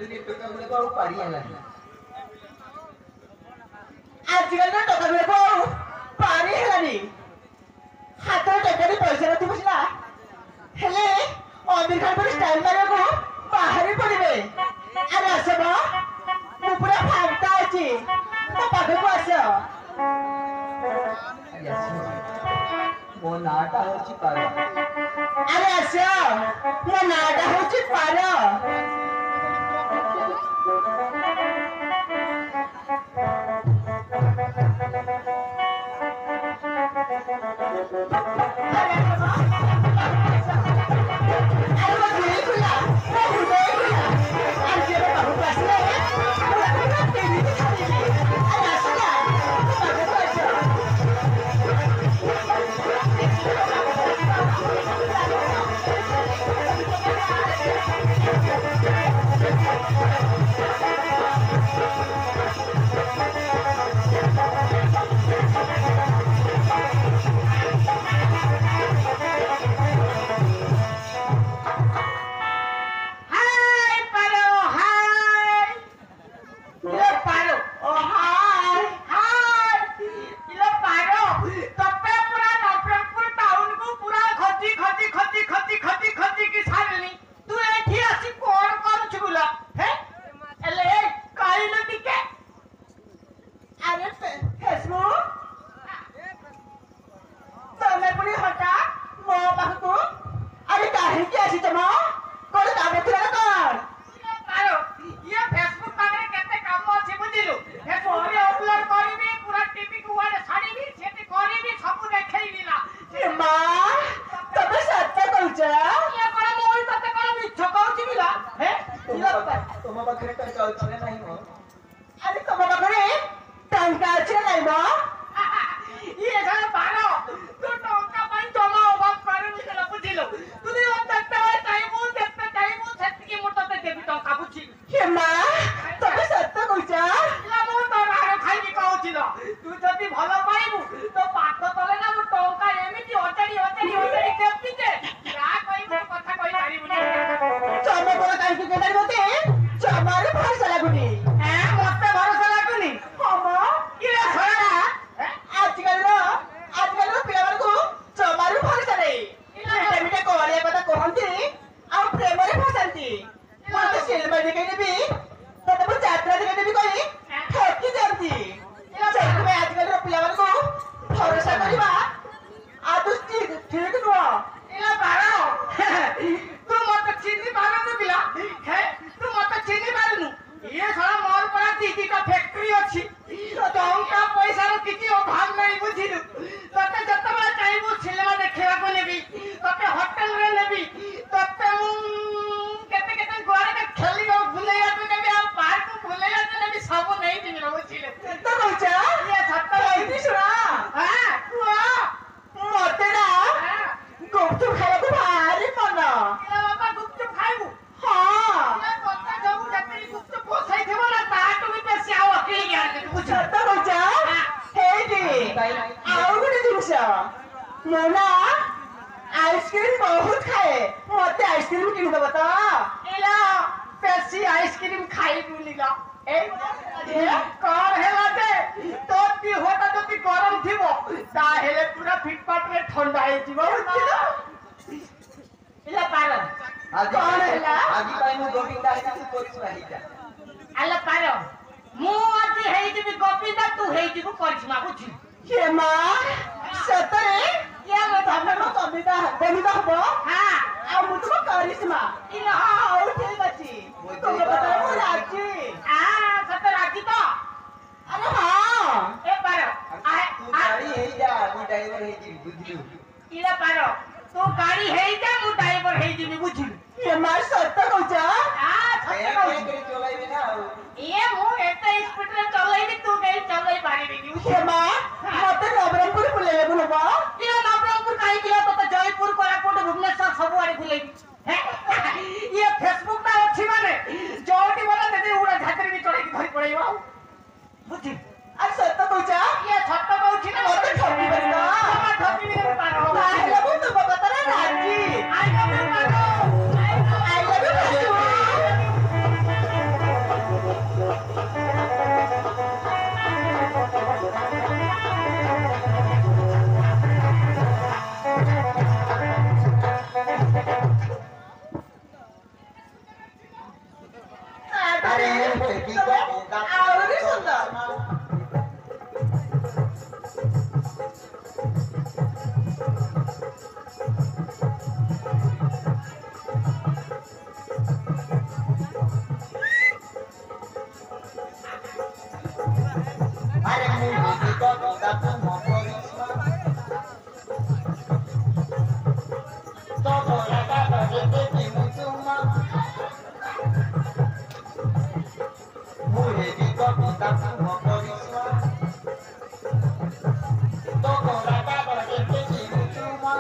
दुनिया टका गुले को पारी आला आजकल ना टका गुले को पारी हेलानी हाथ टका दी पैसा नथि बुझला हेले अमीर खान पर स्टाइल मारे को बाहर पड़िबे अरे आसबा मु पूरा फांका अछि तो पाखे को आस मो नाटा होची पार अरे आस मो नाटा होची पार आइसक्रीम बहुत खाए मते आइसक्रीम किन दबा त एला पेप्सी आइसक्रीम खाई बुलिला ए कर हेला दे तो ती होता तो ती गरम थिबो ता हेले पूरा फिटपाट रे ठंडा हे जीवो एला पारो आज आजी पाई मु गोविंदा हे तू कोरिस नाही जा आला पारो मु आजी हे जीबी गोविंदा तू हे जीबो करिश्मा बुझी ये मां सतरे या मैं धमनो कविता कविता हो हां आ मु तो करिश्मा इ हां ओ ठीक अछि तो बता मु राजी सत राजी तो अरे हां ए पारो तू गाड़ी हे जा मु ड्राइवर हे जी बुझलु इला पारो तू गाड़ी हे जा मु ड्राइवर हे जी बुझलु ये मार सत को जा सत को चलाइबे ना ये मु एते स्पीड रे चलाइबी तू गई चलाई पारिबी ये मां मते नवरंगपुर बुलेले बुलबा ये नवरंगपुर काई किलो तो जयपुर कोरापुट भुवनेश्वर सब आरे बुलेबी ये फेसबुक ता अछि माने जोटी बोला दे उड़ा झात्री भी चढ़े धरी पड़ेबा बुझी आ सत कहूचा ये सत कहूची ना मते ठोकी बरिबा ठोकी नहीं पारो आई लव यू तो बता रे राजी I love you Paro I love you धरते मुचुमा मुहे भी कविता तुम करिश्मा तो राजा धरते मुचुमा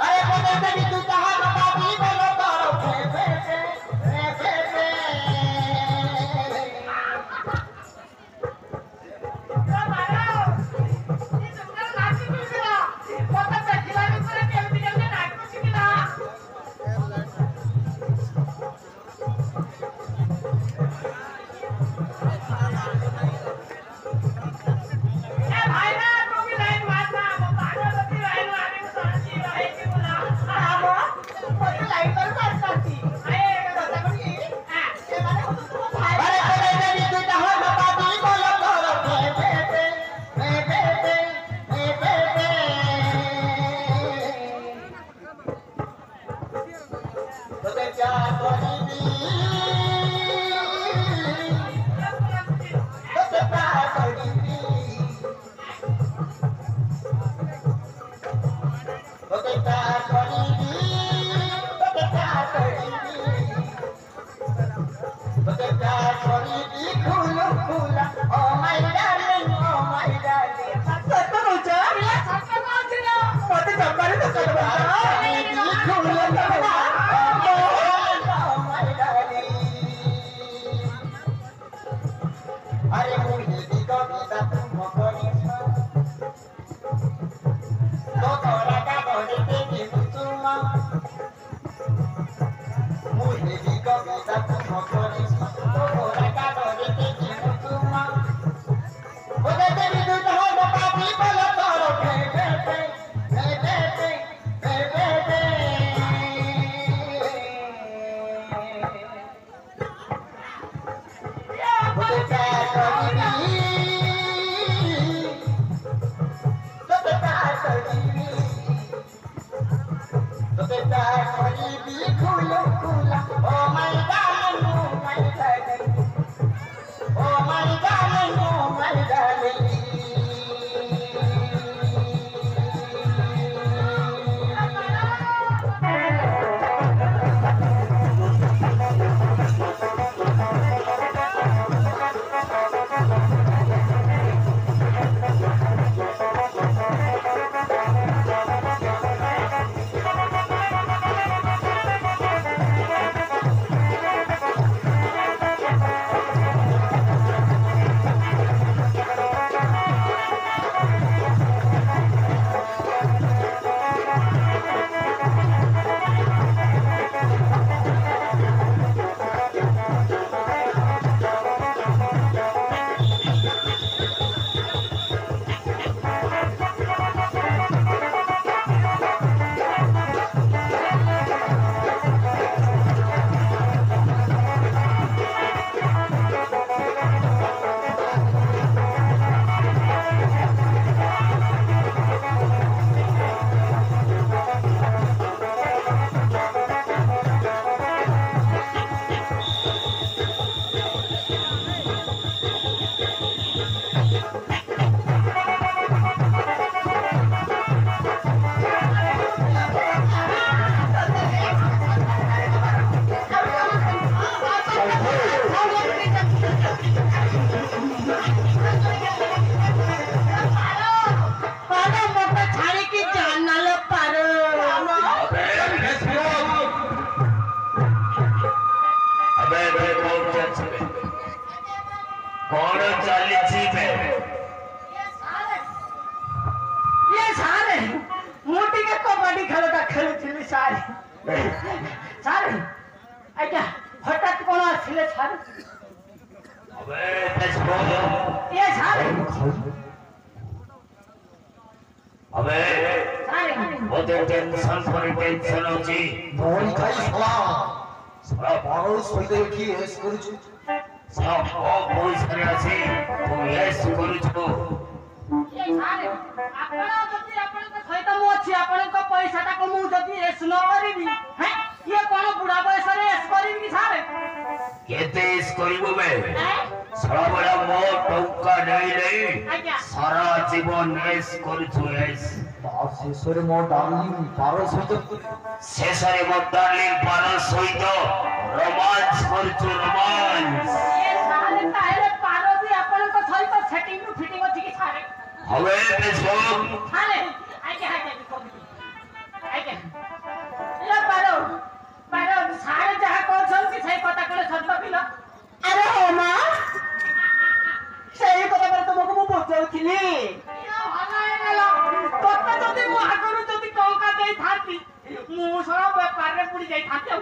अरे बदलते भी तू कहाँ बता दी बोलो तारो फे फे फे फे फे अरे मुझे भी कविता तुम करिश्मा तो राजा धरते मुचुमा मुझे भी कविता तुम करिश्मा तो राजा धरते मुचुमा बदलते भी तू कहाँ बता दी बोलो तारो फे फे फे फे फे फे फे फे ଶେଷରେ ମୋ ଡାର୍ଲିଂ ପାର ସହିତ ଶେଷରେ ମୋ ଡାର୍ଲିଂ ପାର ସହିତ ରୋମାନ୍ସ କରୁଛୁ ରୋମାନ୍ସ। ଏ ସାରେ ତାହେଲେ ପାର ବି ଆପଣଙ୍କ ସହିତ ସେଟିଂ ରୁ ଫିଟିଂ ଅଛି କି ସାରେ? હવે ફેସબુક ସାରେ ଆଜ୍ଞା ଆଜ୍ଞା କହୁଛି ଆଜ୍ଞା ଇଲା ପାର ସାରେ ଯାହା କହୁଛନ୍ତି ସେଇ କଥା କଲେ ସତ ପିଲ। ଆରେ ହଁ ମା ସେଇ କଥା ପରେ ତମକୁ ମୁଁ ପଚାରୁଥିଲି। ତତେ ଯଦି ମୁଁ ଆଗରୁ ଯଦି ଟଙ୍କା ଦେଇଥାନ୍ତି ମୁଁ ସବ ବେପାରରେ ପୁଣି ଯାଇଥାନ୍ତି ଆଉ।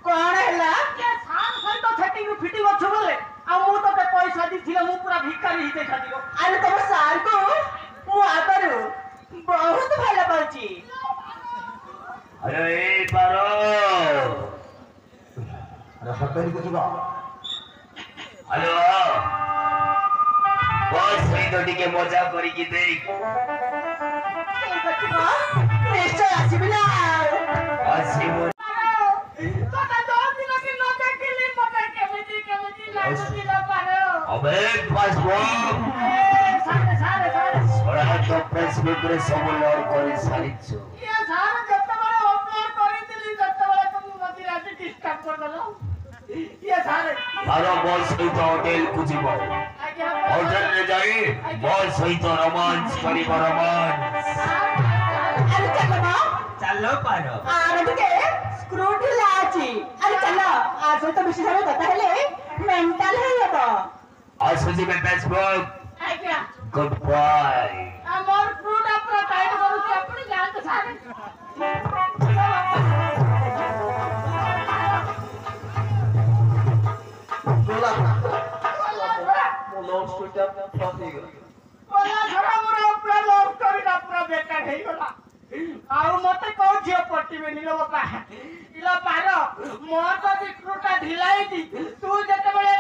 କଣ ହେଲା? ସାର୍ ସହିତ ସେଟିଂ ଫିଟିଂ ଅଛୁ ବୋଲେ ଆଉ ମୁଁ ତତେ ପଇସା ଦେଇଥିଲେ ମୁଁ ପୁରା ଭିକାରୀ ହେଇଯାଇଥାନ୍ତି। ଆରେ ତମ ସାର୍କୁ ମୁଁ ଆଗରୁ ବହୁତ ଭଲ ପାଉଛି। ଆରେ ଏ ପାର ହୋଟେଲକୁ ଯିବା। ହ୍ୟାଲୋ ବସ୍ ସହିତ ଟିକେ ମଜା କରିକି ଦେଖ। ଠିକ ଅଛି ମା ନିଶ୍ଚୟ ଆସିବି ନା। ଆସିବୁ ତତେ ଯୋଉ ଦିନ କି ନ ଦେଖିଲି ମତେ କେମିତି ଲାଗୁଥିଲା ପାର। હવે ଫେସବୁକ୍ ସଳା ତ ଫେସବୁକରେ ସବୁ ଲୋଡ୍ କରି ସାରିଛୁ। ପାର ବସ୍ ସହିତ ହୋଟେଲକୁ ଯିବ। ହୋଟେଲରେ ଯାଇ ବସ୍ ସହିତ ରୋମାନ୍ସ କରିବ ରୋମାନ୍ସ। ଆରେ ଚାଲ ମା ଚାଲ ପାର। ଆରେ ଟିକେ ସ୍କ୍ରୁ ଢିଲା ଅଛି। ଆରେ ଚାଲ ଆ ସହିତ ବେଶୀ ସମୟ କଥା ହେଲେ ମେଣ୍ଟାଲ ହେଇଯିବ। ଆସୁଛି ଫେସବୁକ୍ ଆଜ୍ଞା ଗୁଡ୍ ବାଏ। ମୋର ଫ୍ରୁଟ୍ ପୁରା ଟାଇଟ୍ କରୁଛି ଆପଣ ଯାଆନ୍ତୁ ସାର୍। ଗଲା ମୋ ଲଭ୍ ଷ୍ଟୋରିଟା ଫ୍ଲପ୍ ହେଇଗଲା। ଆଉ ମତେ କୋଉ ଝିଅ ପଟିବେନି ଲୋ ବାପା। ଇଲୋ ପାର ମୋର ଯଦି ସ୍କ୍ରୁଟା ଢିଲା ହେଇଛି ତୁ ଯେତେବେଳେ